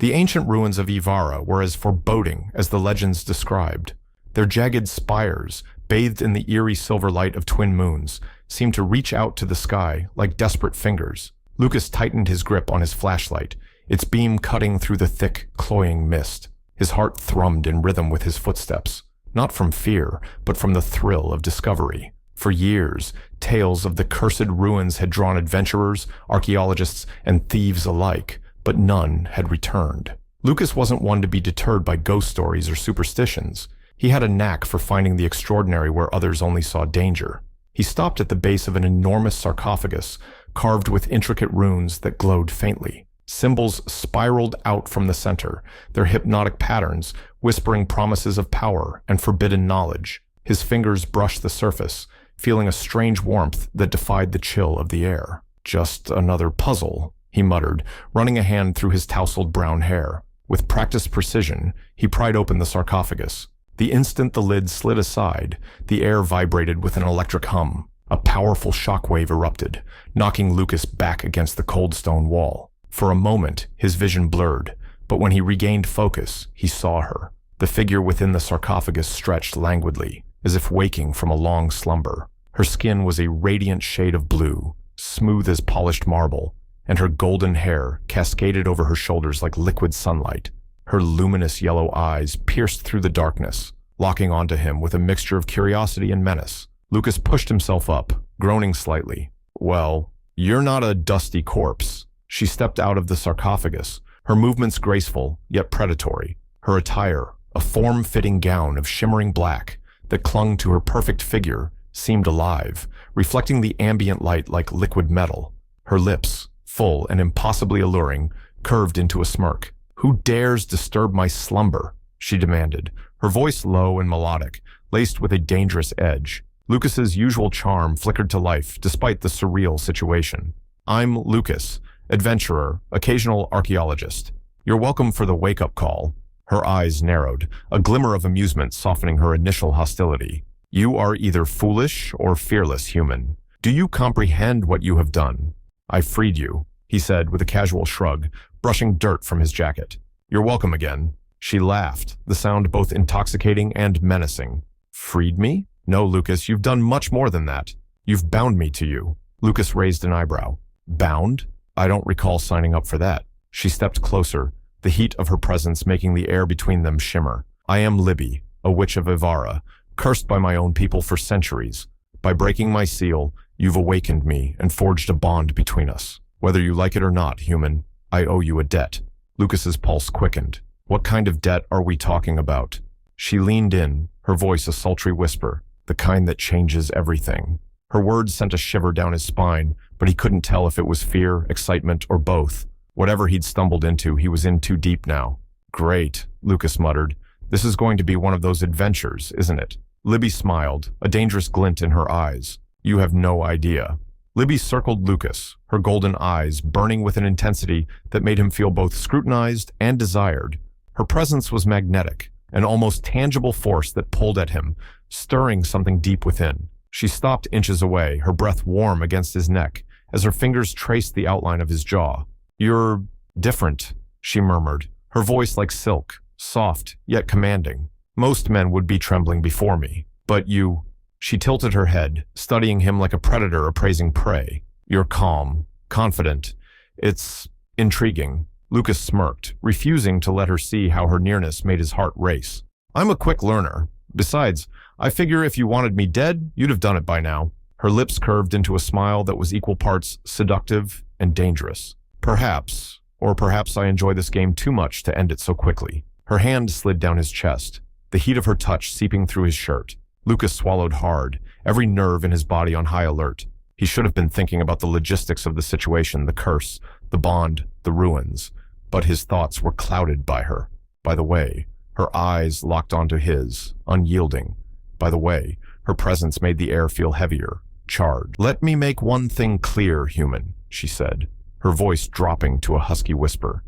The ancient ruins of Yvara were as foreboding as the legends described. Their jagged spires, bathed in the eerie silver light of twin moons, seemed to reach out to the sky like desperate fingers. Lucas tightened his grip on his flashlight, its beam cutting through the thick, cloying mist. His heart thrummed in rhythm with his footsteps, not from fear, but from the thrill of discovery. For years, tales of the cursed ruins had drawn adventurers, archaeologists, and thieves alike, but none had returned. Lucas wasn't one to be deterred by ghost stories or superstitions. He had a knack for finding the extraordinary where others only saw danger. He stopped at the base of an enormous sarcophagus, carved with intricate runes that glowed faintly. Symbols spiraled out from the center, their hypnotic patterns whispering promises of power and forbidden knowledge. His fingers brushed the surface, feeling a strange warmth that defied the chill of the air. "Just another puzzle," he muttered, running a hand through his tousled brown hair. With practiced precision, he pried open the sarcophagus. The instant the lid slid aside, the air vibrated with an electric hum. A powerful shockwave erupted, knocking Lucas back against the cold stone wall. For a moment, his vision blurred, but when he regained focus, he saw her. The figure within the sarcophagus stretched languidly, as if waking from a long slumber. Her skin was a radiant shade of blue, smooth as polished marble, and her golden hair cascaded over her shoulders like liquid sunlight. Her luminous yellow eyes pierced through the darkness, locking onto him with a mixture of curiosity and menace. Lucas pushed himself up, groaning slightly. "Well, you're not a dusty corpse." She stepped out of the sarcophagus, her movements graceful, yet predatory. Her attire, a form-fitting gown of shimmering black that clung to her perfect figure, seemed alive, reflecting the ambient light like liquid metal. Her lips, full and impossibly alluring, curved into a smirk. "Who dares disturb my slumber?" she demanded, her voice low and melodic, laced with a dangerous edge. Lucas's usual charm flickered to life despite the surreal situation. "I'm Lucas, adventurer, occasional archaeologist. You're welcome for the wake-up call." Her eyes narrowed, a glimmer of amusement softening her initial hostility. "You are either foolish or fearless, human. Do you comprehend what you have done?" "I freed you," he said with a casual shrug, brushing dirt from his jacket. "You're welcome again." She laughed, the sound both intoxicating and menacing. "Freed me? No, Lucas, you've done much more than that. You've bound me to you." Lucas raised an eyebrow. "Bound? I don't recall signing up for that." She stepped closer, the heat of her presence making the air between them shimmer. "I am Libby, a witch of Yvara, cursed by my own people for centuries. By breaking my seal, you've awakened me and forged a bond between us. Whether you like it or not, human, I owe you a debt." Lucas's pulse quickened. "What kind of debt are we talking about?" She leaned in, her voice a sultry whisper, "The kind that changes everything." Her words sent a shiver down his spine, but he couldn't tell if it was fear, excitement, or both. Whatever he'd stumbled into, he was in too deep now. "Great," Lucas muttered. "This is going to be one of those adventures, isn't it?" Libby smiled, a dangerous glint in her eyes. "You have no idea." Libby circled Lucas, her golden eyes burning with an intensity that made him feel both scrutinized and desired. Her presence was magnetic, an almost tangible force that pulled at him, stirring something deep within. She stopped inches away, her breath warm against his neck, as her fingers traced the outline of his jaw. "You're different," she murmured, her voice like silk, soft yet commanding. "Most men would be trembling before me, but you—" She tilted her head, studying him like a predator appraising prey. "You're calm, confident. It's intriguing." Lucas smirked, refusing to let her see how her nearness made his heart race. "I'm a quick learner. Besides, I figure if you wanted me dead, you'd have done it by now." Her lips curved into a smile that was equal parts seductive and dangerous. "Perhaps, or perhaps I enjoy this game too much to end it so quickly." Her hand slid down his chest, the heat of her touch seeping through his shirt. Lucas swallowed hard, every nerve in his body on high alert. He should have been thinking about the logistics of the situation, the curse, the bond, the ruins. But his thoughts were clouded by her. By the way, her eyes locked onto his, unyielding. By the way, her presence made the air feel heavier, charred. "Let me make one thing clear, human," she said, her voice dropping to a husky whisper.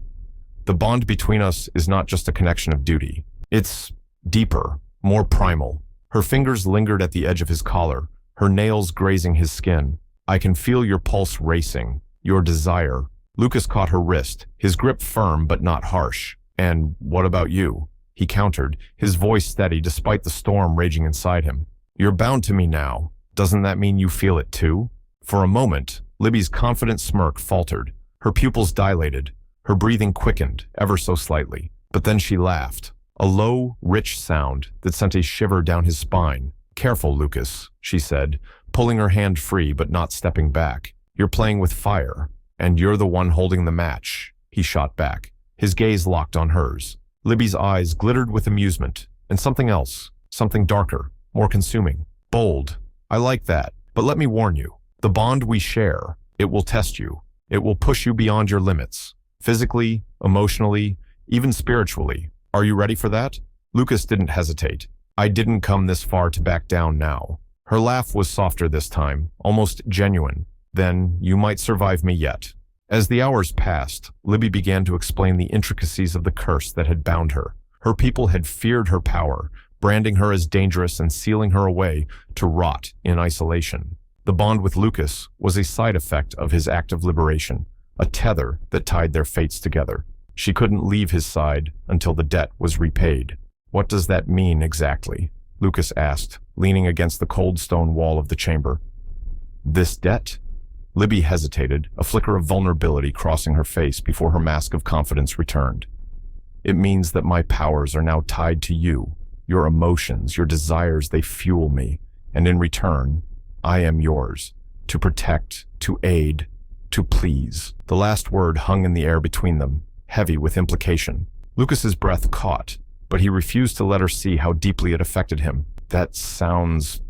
"The bond between us is not just a connection of duty. It's deeper, more primal." Her fingers lingered at the edge of his collar, her nails grazing his skin. "I can feel your pulse racing, your desire, Lucas caught her wrist, his grip firm but not harsh. And what about you? He countered, his voice steady despite the storm raging inside him. You're bound to me now. Doesn't that mean you feel it too? For a moment, Libby's confident smirk faltered. Her pupils dilated. Her breathing quickened, ever so slightly. But then she laughed. A low, rich sound that sent a shiver down his spine. Careful, Lucas, she said, pulling her hand free but not stepping back. You're playing with fire, and you're the one holding the match, he shot back. His gaze locked on hers. Libby's eyes glittered with amusement, and something else, something darker, more consuming, bold. I like that, but let me warn you, the bond we share, it will test you. It will push you beyond your limits, physically, emotionally, even spiritually. Are you ready for that? Lucas didn't hesitate. I didn't come this far to back down now. Her laugh was softer this time, almost genuine. Then, you might survive me yet. As the hours passed, Libby began to explain the intricacies of the curse that had bound her. Her people had feared her power, branding her as dangerous and sealing her away to rot in isolation. The bond with Lucas was a side effect of his act of liberation, a tether that tied their fates together. She couldn't leave his side until the debt was repaid. What does that mean exactly? Lucas asked, leaning against the cold stone wall of the chamber. This debt? Libby hesitated, a flicker of vulnerability crossing her face before her mask of confidence returned. It means that my powers are now tied to you. Your emotions, your desires, they fuel me. And in return, I am yours. To protect, to aid, to please. The last word hung in the air between them, heavy with implication. Lucas's breath caught, but he refused to let her see how deeply it affected him. That sounds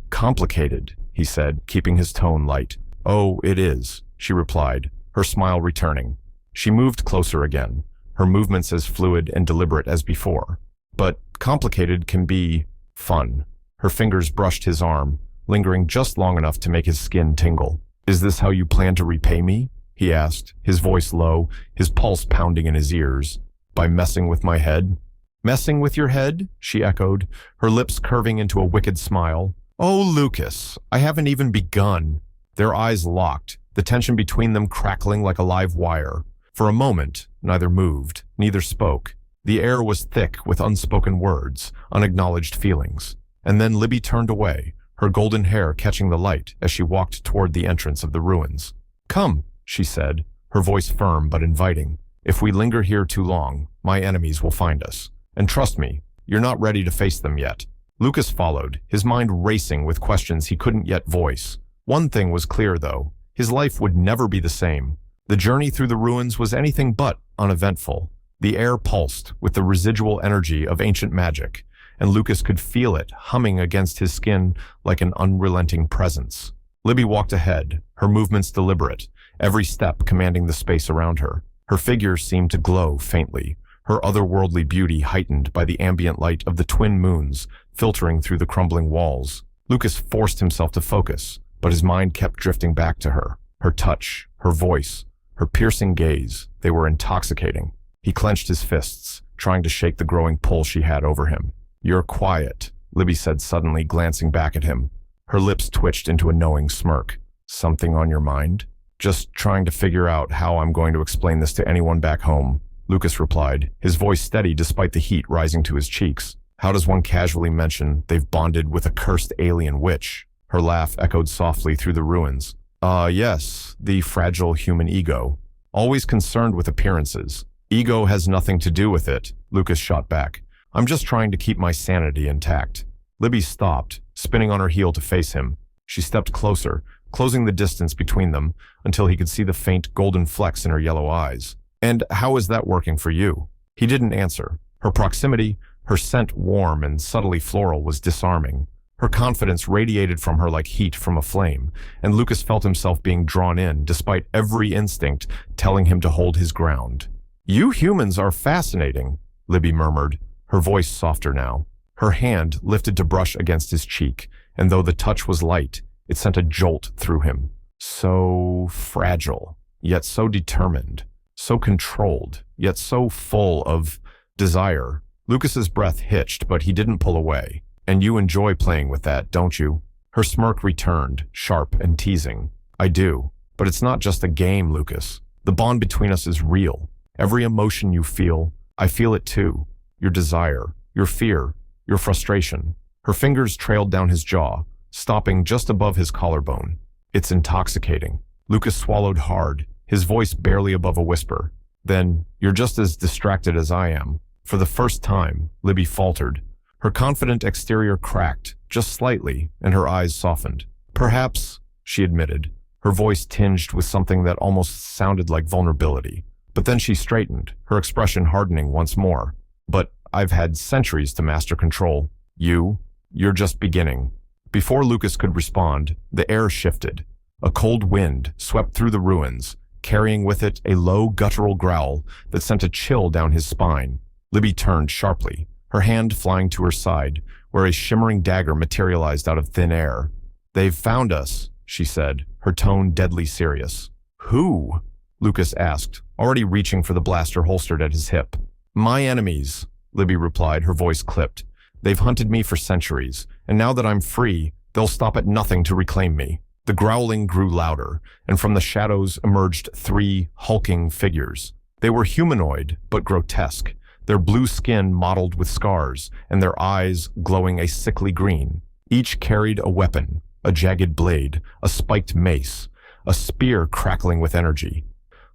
complicated, he said, keeping his tone light. Oh, it is, she replied, her smile returning. She moved closer again, her movements as fluid and deliberate as before. But complicated can be fun. Her fingers brushed his arm, lingering just long enough to make his skin tingle. Is this how you plan to repay me? He asked, his voice low, his pulse pounding in his ears. By messing with my head? Messing with your head? She echoed, her lips curving into a wicked smile. Oh, Lucas, I haven't even begun. Their eyes locked, the tension between them crackling like a live wire. For a moment, neither moved, neither spoke. The air was thick with unspoken words, unacknowledged feelings. And then Libby turned away, her golden hair catching the light as she walked toward the entrance of the ruins. Come, she said, her voice firm but inviting. If we linger here too long, my enemies will find us. And trust me, you're not ready to face them yet. Lucas followed, his mind racing with questions he couldn't yet voice. One thing was clear, though. His life would never be the same. The journey through the ruins was anything but uneventful. The air pulsed with the residual energy of ancient magic, and Lucas could feel it humming against his skin like an unrelenting presence. Libby walked ahead, her movements deliberate, every step commanding the space around her. Her figure seemed to glow faintly, her otherworldly beauty heightened by the ambient light of the twin moons filtering through the crumbling walls. Lucas forced himself to focus, but his mind kept drifting back to her. Her touch, her voice, her piercing gaze, they were intoxicating. He clenched his fists, trying to shake the growing pull she had over him. You're quiet, Libby said suddenly, glancing back at him. Her lips twitched into a knowing smirk. Something on your mind? Just trying to figure out how I'm going to explain this to anyone back home, Lucas replied, his voice steady despite the heat rising to his cheeks. How does one casually mention they've bonded with a cursed alien witch? Her laugh echoed softly through the ruins. Yes, the fragile human ego. Always concerned with appearances. Ego has nothing to do with it, Lucas shot back. I'm just trying to keep my sanity intact. Libby stopped, spinning on her heel to face him. She stepped closer, closing the distance between them until he could see the faint golden flecks in her yellow eyes. And how is that working for you? He didn't answer. Her proximity, her scent warm and subtly floral, was disarming. Her confidence radiated from her like heat from a flame, and Lucas felt himself being drawn in, despite every instinct telling him to hold his ground. You humans are fascinating, Libby murmured, her voice softer now. Her hand lifted to brush against his cheek, and though the touch was light, it sent a jolt through him. So fragile, yet so determined. So controlled, yet so full of desire. Lucas's breath hitched, but he didn't pull away. And you enjoy playing with that, don't you? Her smirk returned, sharp and teasing. I do. But it's not just a game, Lucas. The bond between us is real. Every emotion you feel, I feel it too. Your desire, your fear, your frustration. Her fingers trailed down his jaw, stopping just above his collarbone. It's intoxicating. Lucas swallowed hard, his voice barely above a whisper. Then, you're just as distracted as I am. For the first time, Libby faltered. Her confident exterior cracked, just slightly, and her eyes softened. Perhaps, she admitted, her voice tinged with something that almost sounded like vulnerability. But then she straightened, her expression hardening once more. But I've had centuries to master control. You're just beginning. Before Lucas could respond, the air shifted. A cold wind swept through the ruins, carrying with it a low guttural growl that sent a chill down his spine. Libby turned sharply, her hand flying to her side, where a shimmering dagger materialized out of thin air. "They've found us," she said, her tone deadly serious. "Who?" Lucas asked, already reaching for the blaster holstered at his hip. "My enemies," Libby replied, her voice clipped. "They've hunted me for centuries, and now that I'm free, they'll stop at nothing to reclaim me." The growling grew louder, and from the shadows emerged 3 hulking figures. They were humanoid, but grotesque, their blue skin mottled with scars, and their eyes glowing a sickly green. Each carried a weapon, a jagged blade, a spiked mace, a spear crackling with energy.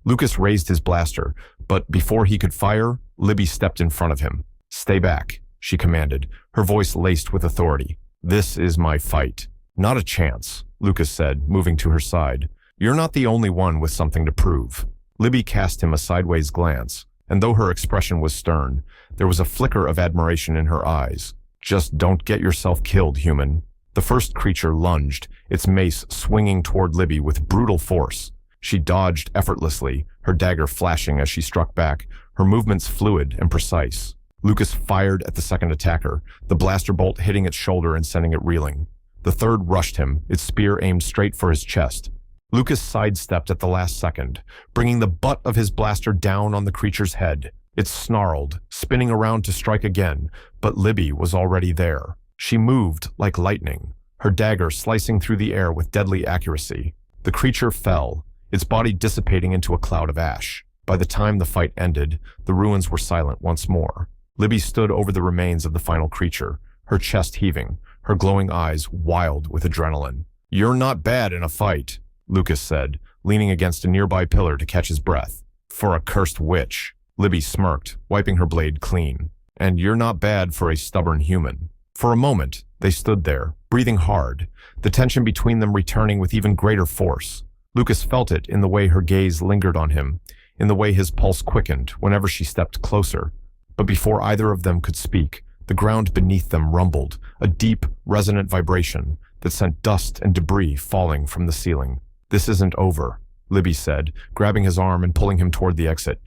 Lucas raised his blaster, but before he could fire, Libby stepped in front of him. "Stay back," she commanded, her voice laced with authority. "This is my fight." "Not a chance," Lucas said, moving to her side. "You're not the only one with something to prove." Libby cast him a sideways glance, and though her expression was stern, there was a flicker of admiration in her eyes. "Just don't get yourself killed, human." The first creature lunged, its mace swinging toward Libby with brutal force. She dodged effortlessly, her dagger flashing as she struck back, her movements fluid and precise. Lucas fired at the second attacker, the blaster bolt hitting its shoulder and sending it reeling. The third rushed him, its spear aimed straight for his chest. Lucas sidestepped at the last second, bringing the butt of his blaster down on the creature's head. It snarled, spinning around to strike again, but Libby was already there. She moved like lightning, her dagger slicing through the air with deadly accuracy. The creature fell, its body dissipating into a cloud of ash. By the time the fight ended, the ruins were silent once more. Libby stood over the remains of the final creature, her chest heaving, her glowing eyes wild with adrenaline. "You're not bad in a fight," Lucas said, leaning against a nearby pillar to catch his breath. "For a cursed witch," Libby smirked, wiping her blade clean. "And you're not bad for a stubborn human." For a moment, they stood there, breathing hard, the tension between them returning with even greater force. Lucas felt it in the way her gaze lingered on him, in the way his pulse quickened whenever she stepped closer. But before either of them could speak, the ground beneath them rumbled, a deep, resonant vibration that sent dust and debris falling from the ceiling. "This isn't over," Libby said, grabbing his arm and pulling him toward the exit.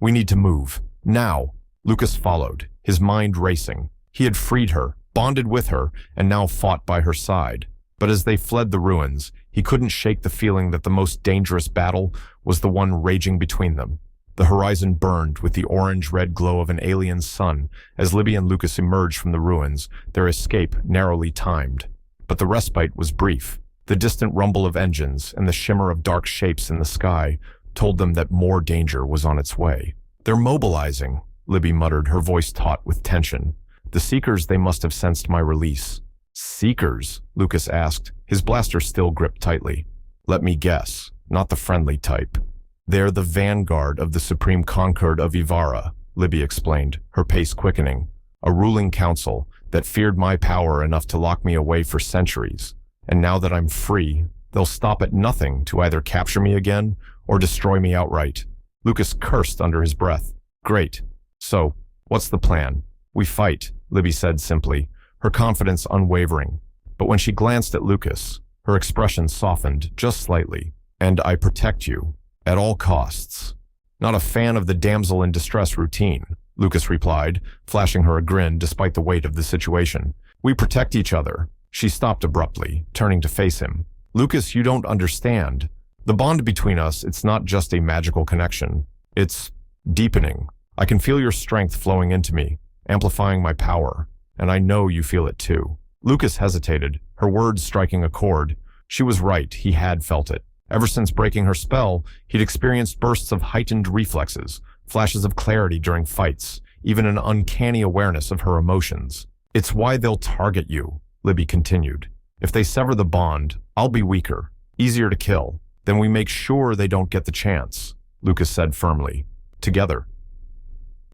"We need to move. Now." Lucas followed, his mind racing. He had freed her, bonded with her, and now fought by her side. But as they fled the ruins, he couldn't shake the feeling that the most dangerous battle was the one raging between them. The horizon burned with the orange-red glow of an alien sun as Libby and Lucas emerged from the ruins, their escape narrowly timed. But the respite was brief. The distant rumble of engines and the shimmer of dark shapes in the sky told them that more danger was on its way. "They're mobilizing," Libby muttered, her voice taut with tension. "The Seekers, they must have sensed my release." "Seekers?" Lucas asked, his blaster still gripped tightly. "Let me guess, not the friendly type." "They're the vanguard of the Supreme Concord of Yvara," Libby explained, her pace quickening. "A ruling council that feared my power enough to lock me away for centuries. And now that I'm free, they'll stop at nothing to either capture me again or destroy me outright." Lucas cursed under his breath. "Great. So, what's the plan?" "We fight," Libby said simply, her confidence unwavering. But when she glanced at Lucas, her expression softened just slightly. "And I protect you, at all costs." "Not a fan of the damsel in distress routine," Lucas replied, flashing her a grin despite the weight of the situation. "We protect each other." She stopped abruptly, turning to face him. "Lucas, you don't understand. The bond between us, it's not just a magical connection. It's deepening. I can feel your strength flowing into me, amplifying my power, and I know you feel it too." Lucas hesitated, her words striking a chord. She was right, he had felt it. Ever since breaking her spell, he'd experienced bursts of heightened reflexes, flashes of clarity during fights, even an uncanny awareness of her emotions. "It's why they'll target you," Libby continued. "If they sever the bond, I'll be weaker, easier to kill. Then we make sure they don't get the chance," Lucas said firmly. "Together."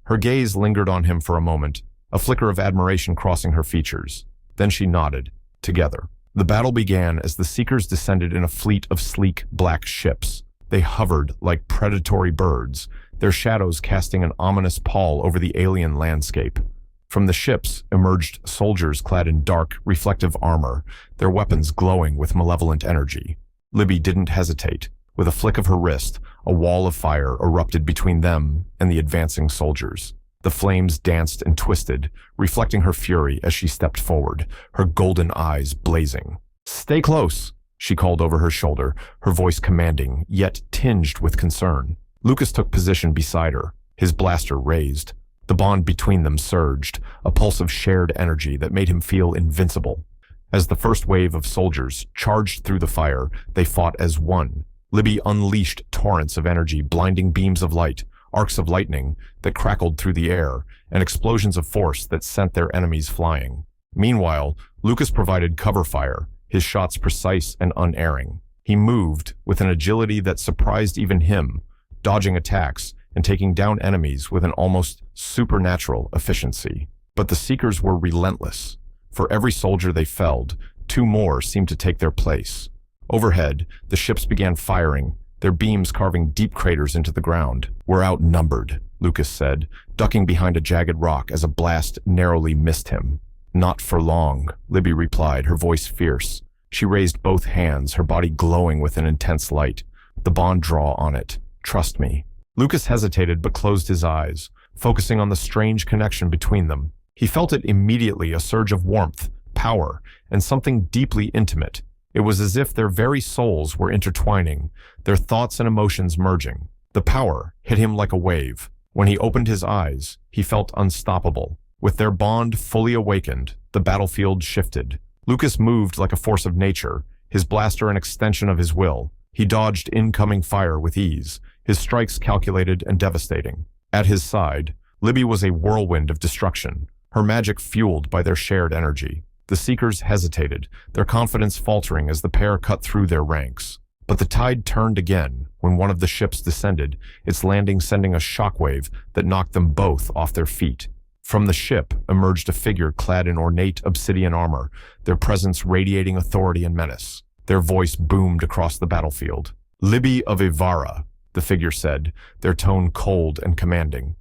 Her gaze lingered on him for a moment, a flicker of admiration crossing her features. Then she nodded. "Together." The battle began as the Seekers descended in a fleet of sleek, black ships. They hovered like predatory birds, their shadows casting an ominous pall over the alien landscape. From the ships emerged soldiers clad in dark, reflective armor, their weapons glowing with malevolent energy. Libby didn't hesitate. With a flick of her wrist, a wall of fire erupted between them and the advancing soldiers. The flames danced and twisted, reflecting her fury as she stepped forward, her golden eyes blazing. "Stay close," she called over her shoulder, her voice commanding, yet tinged with concern. Lucas took position beside her, his blaster raised. The bond between them surged, a pulse of shared energy that made him feel invincible. As the first wave of soldiers charged through the fire, they fought as one. Libby unleashed torrents of energy, blinding beams of light, arcs of lightning that crackled through the air, and explosions of force that sent their enemies flying. Meanwhile, Lucas provided cover fire, his shots precise and unerring. He moved with an agility that surprised even him, dodging attacks and taking down enemies with an almost supernatural efficiency. But the Seekers were relentless. For every soldier they felled, two more seemed to take their place. Overhead, the ships began firing, their beams carving deep craters into the ground. "We're outnumbered," Lucas said, ducking behind a jagged rock as a blast narrowly missed him. "Not for long," Libby replied, her voice fierce. She raised both hands, her body glowing with an intense light. "The bond draw on it. Trust me." Lucas hesitated but closed his eyes, focusing on the strange connection between them. He felt it immediately, a surge of warmth, power, and something deeply intimate. It was as if their very souls were intertwining, their thoughts and emotions merging. The power hit him like a wave. When he opened his eyes, he felt unstoppable. With their bond fully awakened, the battlefield shifted. Lucas moved like a force of nature, his blaster an extension of his will. He dodged incoming fire with ease, his strikes calculated and devastating. At his side, Libby was a whirlwind of destruction, her magic fueled by their shared energy. The Seekers hesitated, their confidence faltering as the pair cut through their ranks. But the tide turned again when one of the ships descended, its landing sending a shockwave that knocked them both off their feet. From the ship emerged a figure clad in ornate obsidian armor, their presence radiating authority and menace. Their voice boomed across the battlefield. "Libby of Yvara," the figure said, their tone cold and commanding.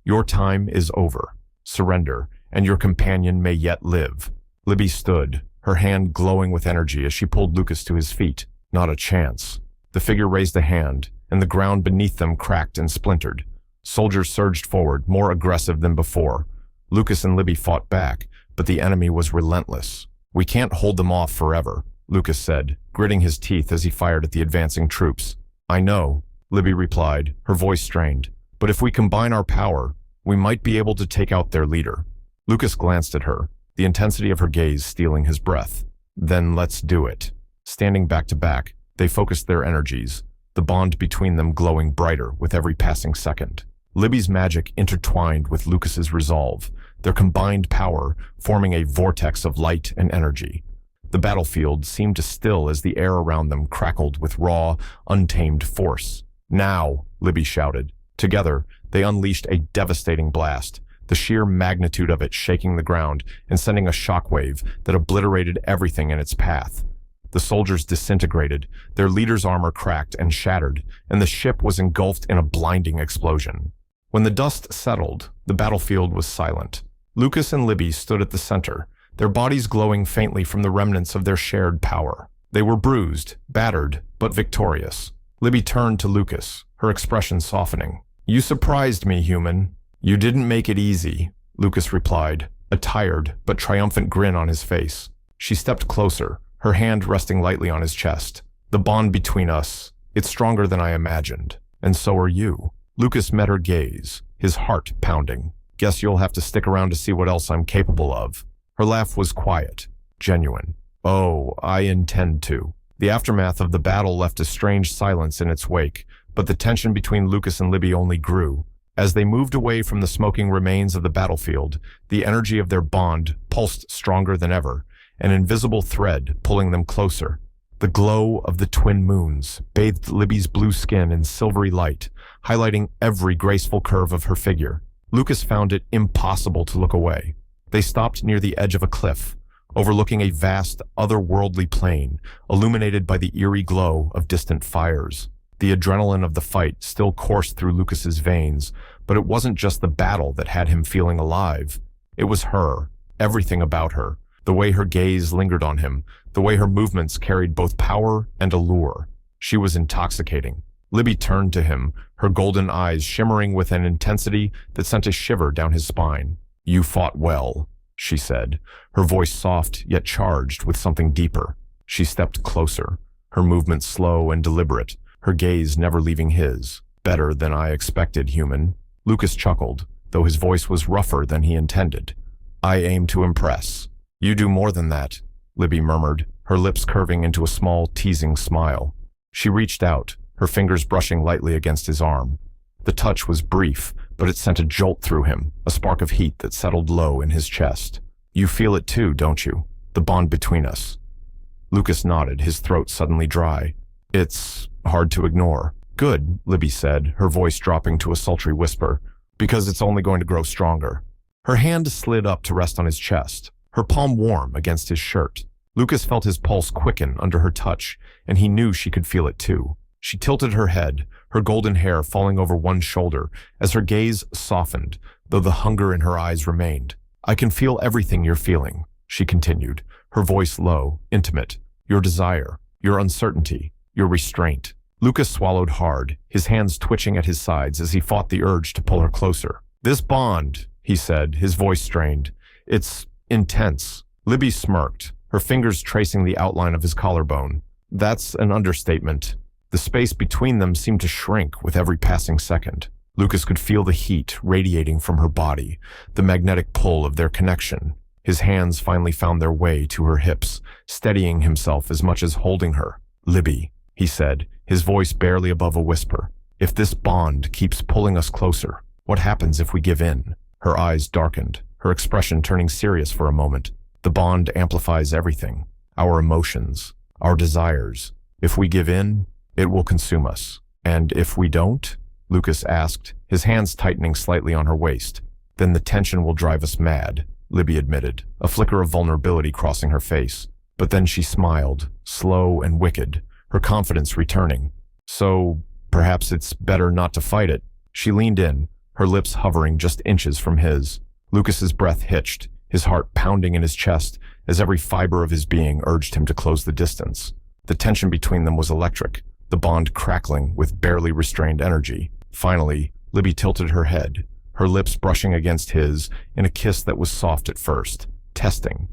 "Your time is over. Surrender, and your companion may yet live." Libby stood, her hand glowing with energy as she pulled Lucas to his feet. "Not a chance." The figure raised a hand, and the ground beneath them cracked and splintered. Soldiers surged forward, more aggressive than before. Lucas and Libby fought back, but the enemy was relentless. "We can't hold them off forever," Lucas said, gritting his teeth as he fired at the advancing troops. "I know," Libby replied, her voice strained. "But if we combine our power, we might be able to take out their leader." Lucas glanced at her, the intensity of her gaze stealing his breath. "Then let's do it." Standing back to back, they focused their energies, the bond between them glowing brighter with every passing second. Libby's magic intertwined with Lucas's resolve, their combined power forming a vortex of light and energy. The battlefield seemed to still as the air around them crackled with raw, untamed force. "Now!" Libby shouted. Together, they unleashed a devastating blast, the sheer magnitude of it shaking the ground and sending a shockwave that obliterated everything in its path. The soldiers disintegrated, their leader's armor cracked and shattered, and the ship was engulfed in a blinding explosion. When the dust settled, the battlefield was silent. Lucas and Libby stood at the center, their bodies glowing faintly from the remnants of their shared power. They were bruised, battered, but victorious. Libby turned to Lucas, her expression softening. "You surprised me, human." "You didn't make it easy," Lucas replied, a tired but triumphant grin on his face. She stepped closer, her hand resting lightly on his chest. "The bond between us, it's stronger than I imagined, and so are you." Lucas met her gaze, his heart pounding. "Guess you'll have to stick around to see what else I'm capable of." Her laugh was quiet, genuine. "Oh, I intend to." The aftermath of the battle left a strange silence in its wake, but the tension between Lucas and Libby only grew. As they moved away from the smoking remains of the battlefield, the energy of their bond pulsed stronger than ever, an invisible thread pulling them closer. The glow of the twin moons bathed Libby's blue skin in silvery light, highlighting every graceful curve of her figure. Lucas found it impossible to look away. They stopped near the edge of a cliff, overlooking a vast, otherworldly plain, illuminated by the eerie glow of distant fires. The adrenaline of the fight still coursed through Lucas's veins, but it wasn't just the battle that had him feeling alive. It was her, everything about her, the way her gaze lingered on him, the way her movements carried both power and allure. She was intoxicating. Libby turned to him, her golden eyes shimmering with an intensity that sent a shiver down his spine. "You fought well," she said, her voice soft yet charged with something deeper. She stepped closer, her movements slow and deliberate, her gaze never leaving his. "Better than I expected, human." Lucas chuckled, though his voice was rougher than he intended. "I aim to impress." "You do more than that," Libby murmured, her lips curving into a small, teasing smile. She reached out, her fingers brushing lightly against his arm. The touch was brief, but it sent a jolt through him, a spark of heat that settled low in his chest. "You feel it too, don't you? The bond between us." Lucas nodded, his throat suddenly dry. "It's hard to ignore." "Good," Libby said, her voice dropping to a sultry whisper, "because it's only going to grow stronger." Her hand slid up to rest on his chest, her palm warm against his shirt. Lucas felt his pulse quicken under her touch, and he knew she could feel it too. She tilted her head, her golden hair falling over one shoulder, as her gaze softened, though the hunger in her eyes remained. "I can feel everything you're feeling," she continued, her voice low, intimate. "Your desire, your uncertainty, your restraint." Lucas swallowed hard, his hands twitching at his sides as he fought the urge to pull her closer. "This bond," he said, his voice strained, "it's intense." Libby smirked, her fingers tracing the outline of his collarbone. "That's an understatement." The space between them seemed to shrink with every passing second. Lucas could feel the heat radiating from her body, the magnetic pull of their connection. His hands finally found their way to her hips, steadying himself as much as holding her. "Libby," he said, his voice barely above a whisper, "if this bond keeps pulling us closer, what happens if we give in?" Her eyes darkened, her expression turning serious for a moment. "The bond amplifies everything, our emotions, our desires. If we give in, it will consume us. And if we don't?" Lucas asked, his hands tightening slightly on her waist. "Then the tension will drive us mad," Libby admitted, a flicker of vulnerability crossing her face. But then she smiled, slow and wicked, her confidence returning. "So, perhaps it's better not to fight it." She leaned in, her lips hovering just inches from his. Lucas's breath hitched, his heart pounding in his chest as every fiber of his being urged him to close the distance. The tension between them was electric, the bond crackling with barely restrained energy. Finally, Libby tilted her head, her lips brushing against his in a kiss that was soft at first, testing.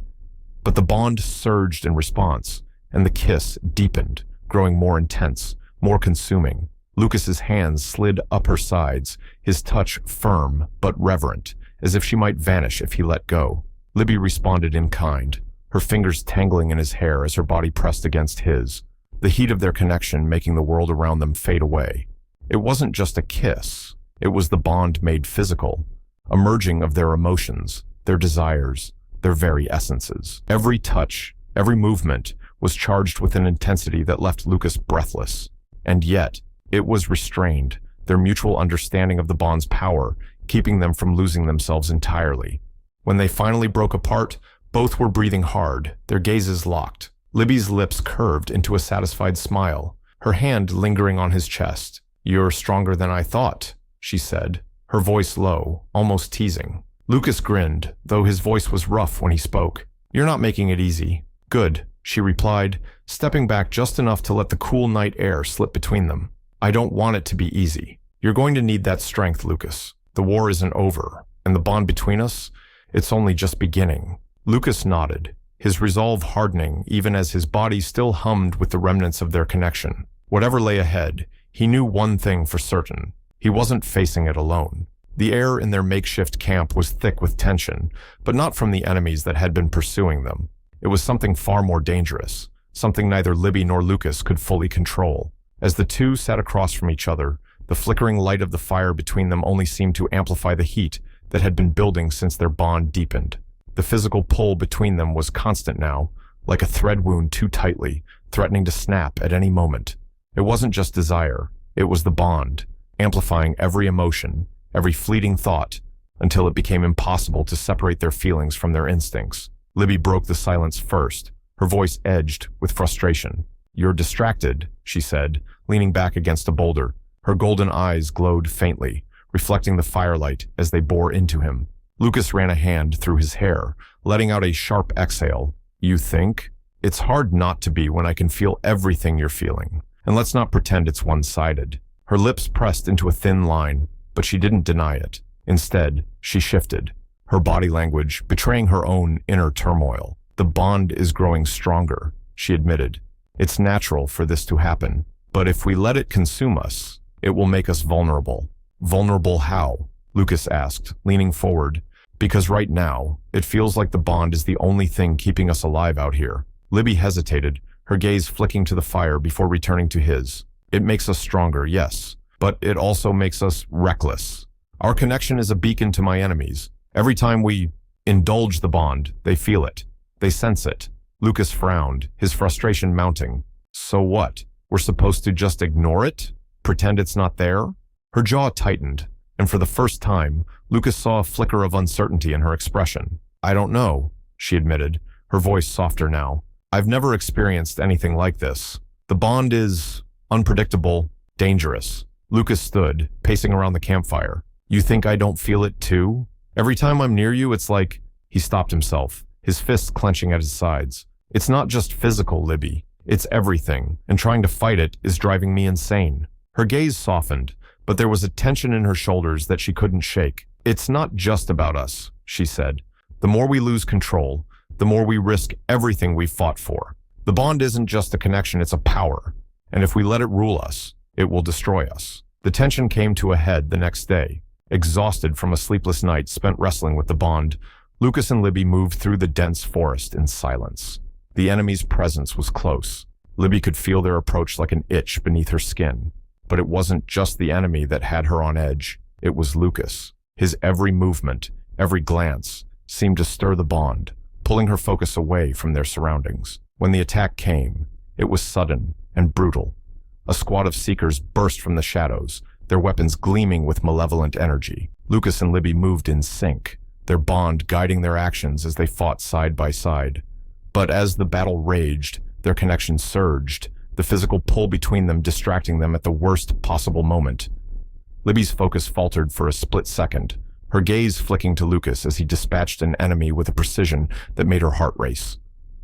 But the bond surged in response, and the kiss deepened, growing more intense, more consuming. Lucas's hands slid up her sides, his touch firm but reverent, as if she might vanish if he let go. Libby responded in kind, her fingers tangling in his hair as her body pressed against his, the heat of their connection making the world around them fade away. It wasn't just a kiss, it was the bond made physical, a merging of their emotions, their desires, their very essences. Every touch, every movement was charged with an intensity that left Lucas breathless. And yet, it was restrained, their mutual understanding of the bond's power, keeping them from losing themselves entirely. When they finally broke apart, both were breathing hard, their gazes locked. Libby's lips curved into a satisfied smile, her hand lingering on his chest. "You're stronger than I thought," she said, her voice low, almost teasing. Lucas grinned, though his voice was rough when he spoke. "You're not making it easy." "Good," she replied, stepping back just enough to let the cool night air slip between them. "I don't want it to be easy. You're going to need that strength, Lucas. The war isn't over, and the bond between us, it's only just beginning." Lucas nodded, his resolve hardening even as his body still hummed with the remnants of their connection. Whatever lay ahead, he knew one thing for certain. He wasn't facing it alone. The air in their makeshift camp was thick with tension, but not from the enemies that had been pursuing them. It was something far more dangerous, something neither Libby nor Lucas could fully control. As the two sat across from each other, the flickering light of the fire between them only seemed to amplify the heat that had been building since their bond deepened. The physical pull between them was constant now, like a thread wound too tightly, threatening to snap at any moment. It wasn't just desire, it was the bond, amplifying every emotion, every fleeting thought, until it became impossible to separate their feelings from their instincts. Libby broke the silence first, her voice edged with frustration. "You're distracted," she said, leaning back against a boulder. Her golden eyes glowed faintly, reflecting the firelight as they bore into him. Lucas ran a hand through his hair, letting out a sharp exhale. "You think? It's hard not to be when I can feel everything you're feeling. And let's not pretend it's one-sided." Her lips pressed into a thin line, but she didn't deny it. Instead, she shifted, her body language betraying her own inner turmoil. "The bond is growing stronger," she admitted. "It's natural for this to happen, but if we let it consume us, it will make us vulnerable." "Vulnerable how?" Lucas asked, leaning forward. "Because right now, it feels like the bond is the only thing keeping us alive out here." Libby hesitated, her gaze flicking to the fire before returning to his. "It makes us stronger, yes, but it also makes us reckless. Our connection is a beacon to my enemies. Every time we indulge the bond, they feel it. They sense it." Lucas frowned, his frustration mounting. "So what? We're supposed to just ignore it? Pretend it's not there?" Her jaw tightened, and for the first time, Lucas saw a flicker of uncertainty in her expression. "I don't know," she admitted, her voice softer now. "I've never experienced anything like this. The bond is unpredictable, dangerous." Lucas stood, pacing around the campfire. "You think I don't feel it too? Every time I'm near you, it's like—" He stopped himself, his fists clenching at his sides. "It's not just physical, Libby. It's everything, and trying to fight it is driving me insane." Her gaze softened, but there was a tension in her shoulders that she couldn't shake. "It's not just about us," she said. "The more we lose control, the more we risk everything we've fought for. The bond isn't just a connection, it's a power. And if we let it rule us, it will destroy us." The tension came to a head the next day. Exhausted from a sleepless night spent wrestling with the bond, Lucas and Libby moved through the dense forest in silence. The enemy's presence was close. Libby could feel their approach like an itch beneath her skin. But it wasn't just the enemy that had her on edge. It was Lucas. His every movement, every glance, seemed to stir the bond, pulling her focus away from their surroundings. When the attack came, it was sudden and brutal. A squad of seekers burst from the shadows, their weapons gleaming with malevolent energy. Lucas and Libby moved in sync, their bond guiding their actions as they fought side by side. But as the battle raged, their connection surged, the physical pull between them distracting them at the worst possible moment. Libby's focus faltered for a split second, her gaze flicking to Lucas as he dispatched an enemy with a precision that made her heart race.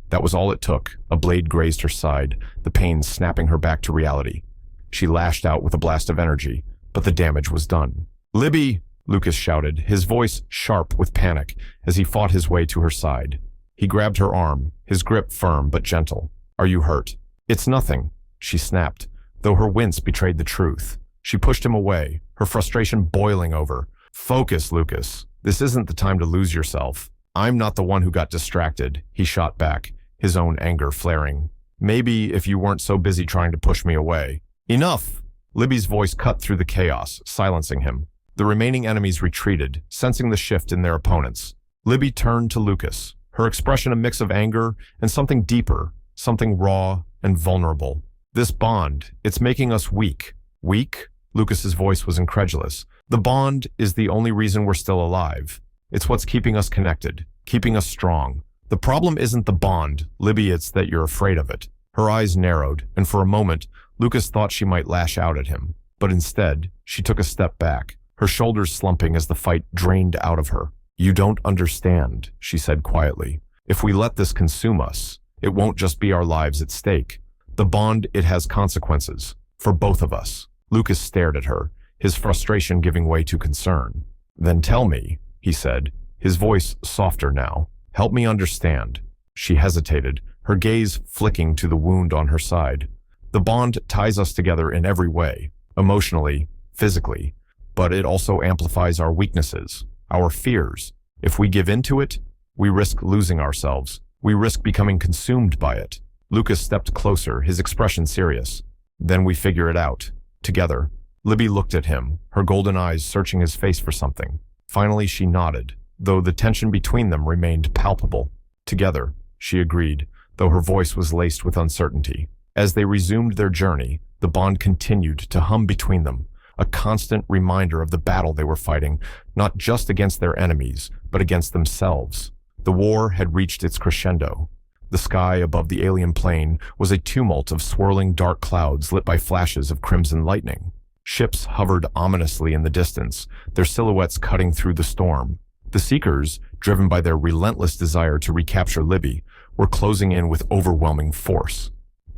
That was all it took. A blade grazed her side, the pain snapping her back to reality. She lashed out with a blast of energy, but the damage was done. "Libby!" Lucas shouted, his voice sharp with panic as he fought his way to her side. He grabbed her arm, his grip firm but gentle. "Are you hurt?" "It's nothing," she snapped, though her wince betrayed the truth. She pushed him away, her frustration boiling over. "Focus, Lucas. This isn't the time to lose yourself." "I'm not the one who got distracted," he shot back, his own anger flaring. "Maybe if you weren't so busy trying to push me away." "Enough!" Libby's voice cut through the chaos, silencing him. The remaining enemies retreated, sensing the shift in their opponents. Libby turned to Lucas, her expression a mix of anger and something deeper, something raw and vulnerable. "This bond, it's making us weak." "Weak?" Lucas's voice was incredulous. "The bond is the only reason we're still alive. It's what's keeping us connected, keeping us strong. The problem isn't the bond, Libby, it's that you're afraid of it." Her eyes narrowed, and for a moment, Lucas thought she might lash out at him. But instead, she took a step back, her shoulders slumping as the fight drained out of her. "You don't understand," she said quietly. "If we let this consume us, it won't just be our lives at stake. The bond, it has consequences, for both of us." Lucas stared at her, his frustration giving way to concern. "Then tell me," he said, his voice softer now. "Help me understand." She hesitated, her gaze flicking to the wound on her side. "The bond ties us together in every way, emotionally, physically, but it also amplifies our weaknesses, our fears. If we give in to it, we risk losing ourselves. We risk becoming consumed by it." Lucas stepped closer, his expression serious. Then we figure it out. Together. Libby looked at him, her golden eyes searching his face for something. Finally, she nodded, though the tension between them remained palpable. Together, she agreed, though her voice was laced with uncertainty. As they resumed their journey, the bond continued to hum between them, a constant reminder of the battle they were fighting, not just against their enemies, but against themselves. The war had reached its crescendo. The sky above the alien plane was a tumult of swirling dark clouds lit by flashes of crimson lightning. Ships hovered ominously in the distance, their silhouettes cutting through the storm. The Seekers, driven by their relentless desire to recapture Libby, were closing in with overwhelming force.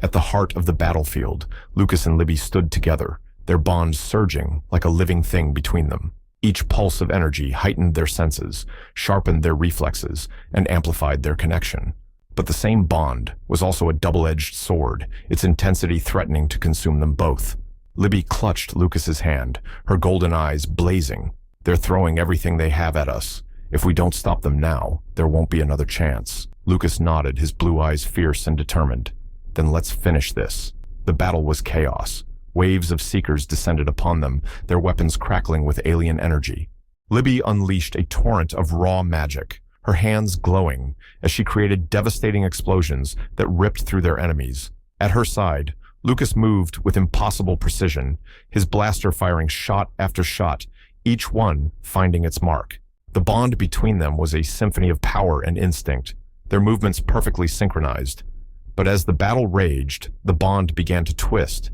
At the heart of the battlefield, Lucas and Libby stood together, their bond surging like a living thing between them. Each pulse of energy heightened their senses, sharpened their reflexes, and amplified their connection. But the same bond was also a double-edged sword, its intensity threatening to consume them both. Libby clutched Lucas's hand, her golden eyes blazing. "They're throwing everything they have at us. If we don't stop them now, there won't be another chance." Lucas nodded, his blue eyes fierce and determined. "Then let's finish this." The battle was chaos. Waves of Seekers descended upon them, their weapons crackling with alien energy. Libby unleashed a torrent of raw magic, her hands glowing as she created devastating explosions that ripped through their enemies. At her side, Lucas moved with impossible precision, his blaster firing shot after shot, each one finding its mark. The bond between them was a symphony of power and instinct, their movements perfectly synchronized. But as the battle raged, the bond began to twist.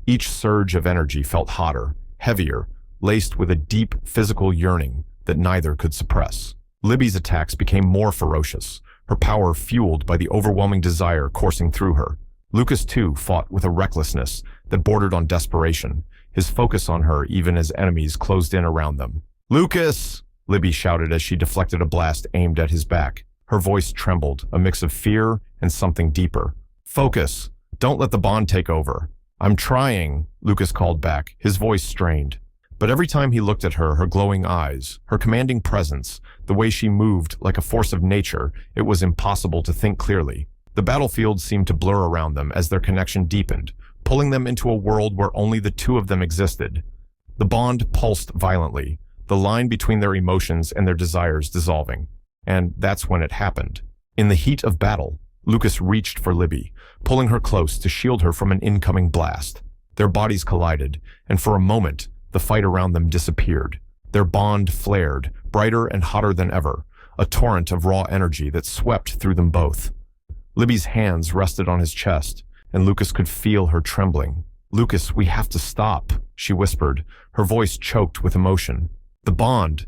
Each surge of energy felt hotter, heavier, laced with a deep physical yearning that neither could suppress. Libby's attacks became more ferocious, her power fueled by the overwhelming desire coursing through her. Lucas, too, fought with a recklessness that bordered on desperation, his focus on her even as enemies closed in around them. "Lucas!" Libby shouted as she deflected a blast aimed at his back. Her voice trembled, a mix of fear and something deeper. "Focus. Don't let the bond take over." "I'm trying," Lucas called back, his voice strained. But every time he looked at her, her glowing eyes, her commanding presence, the way she moved like a force of nature, it was impossible to think clearly. The battlefield seemed to blur around them as their connection deepened, pulling them into a world where only the two of them existed. The bond pulsed violently, the line between their emotions and their desires dissolving. And that's when it happened. In the heat of battle, Lucas reached for Libby, pulling her close to shield her from an incoming blast. Their bodies collided, and for a moment, the fight around them disappeared. Their bond flared, brighter and hotter than ever, a torrent of raw energy that swept through them both. Libby's hands rested on his chest, and Lucas could feel her trembling. "Lucas, we have to stop," she whispered, her voice choked with emotion. "The bond,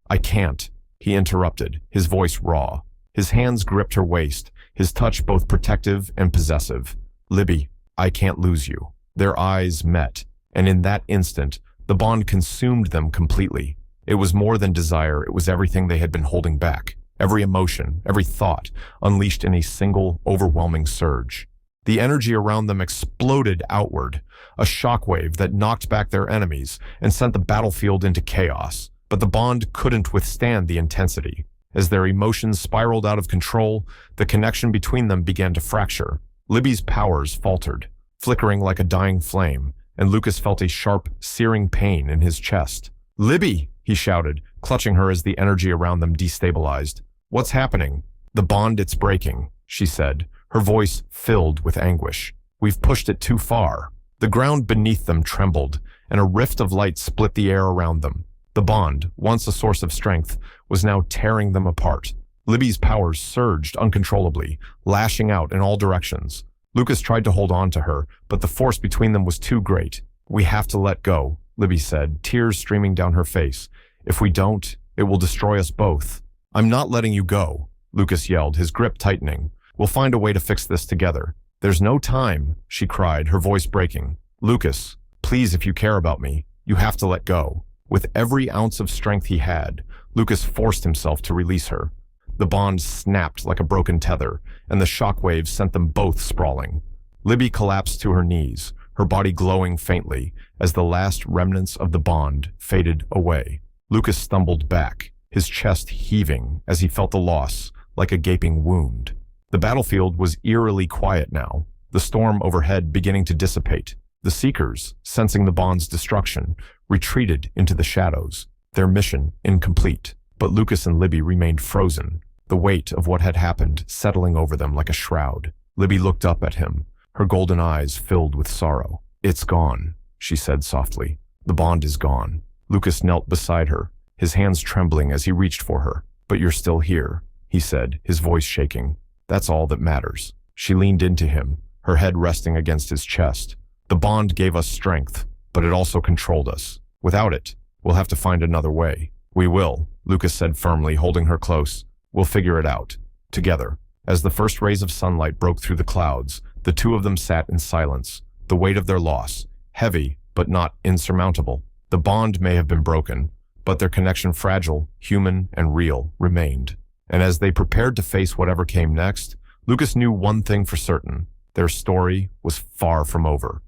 I can't," he interrupted, his voice raw. His hands gripped her waist, his touch both protective and possessive. "Libby, I can't lose you." Their eyes met, and in that instant, the bond consumed them completely. It was more than desire, it was everything they had been holding back. Every emotion, every thought, unleashed in a single, overwhelming surge. The energy around them exploded outward, a shockwave that knocked back their enemies and sent the battlefield into chaos. But the bond couldn't withstand the intensity. As their emotions spiraled out of control, the connection between them began to fracture. Libby's powers faltered, flickering like a dying flame, and Lucas felt a sharp, searing pain in his chest. "Libby!" he shouted, clutching her as the energy around them destabilized. "What's happening?" "The bond, it's breaking," she said, her voice filled with anguish. "We've pushed it too far." The ground beneath them trembled, and a rift of light split the air around them. The bond, once a source of strength, was now tearing them apart. Libby's powers surged uncontrollably, lashing out in all directions. Lucas tried to hold on to her, but the force between them was too great. "We have to let go," Libby said, tears streaming down her face. "If we don't, it will destroy us both." "I'm not letting you go," Lucas yelled, his grip tightening. "We'll find a way to fix this together." "There's no time," she cried, her voice breaking. "Lucas, please, if you care about me, you have to let go." With every ounce of strength he had, Lucas forced himself to release her. The bond snapped like a broken tether, and the shockwaves sent them both sprawling. Libby collapsed to her knees, her body glowing faintly as the last remnants of the bond faded away. Lucas stumbled back, his chest heaving as he felt the loss like a gaping wound. The battlefield was eerily quiet now, the storm overhead beginning to dissipate. The Seekers, sensing the bond's destruction, retreated into the shadows, their mission incomplete. But Lucas and Libby remained frozen, the weight of what had happened settling over them like a shroud. Libby looked up at him, her golden eyes filled with sorrow. "It's gone," she said softly. "The bond is gone." Lucas knelt beside her, his hands trembling as he reached for her. "But you're still here," he said, his voice shaking. "That's all that matters." She leaned into him, her head resting against his chest. "The bond gave us strength, but it also controlled us. Without it, we'll have to find another way." "We will," Lucas said firmly, holding her close. "We'll figure it out. Together." As the first rays of sunlight broke through the clouds, the two of them sat in silence, the weight of their loss, heavy but not insurmountable. The bond may have been broken, but their connection fragile, human, and real remained. And as they prepared to face whatever came next, Lucas knew one thing for certain. Their story was far from over.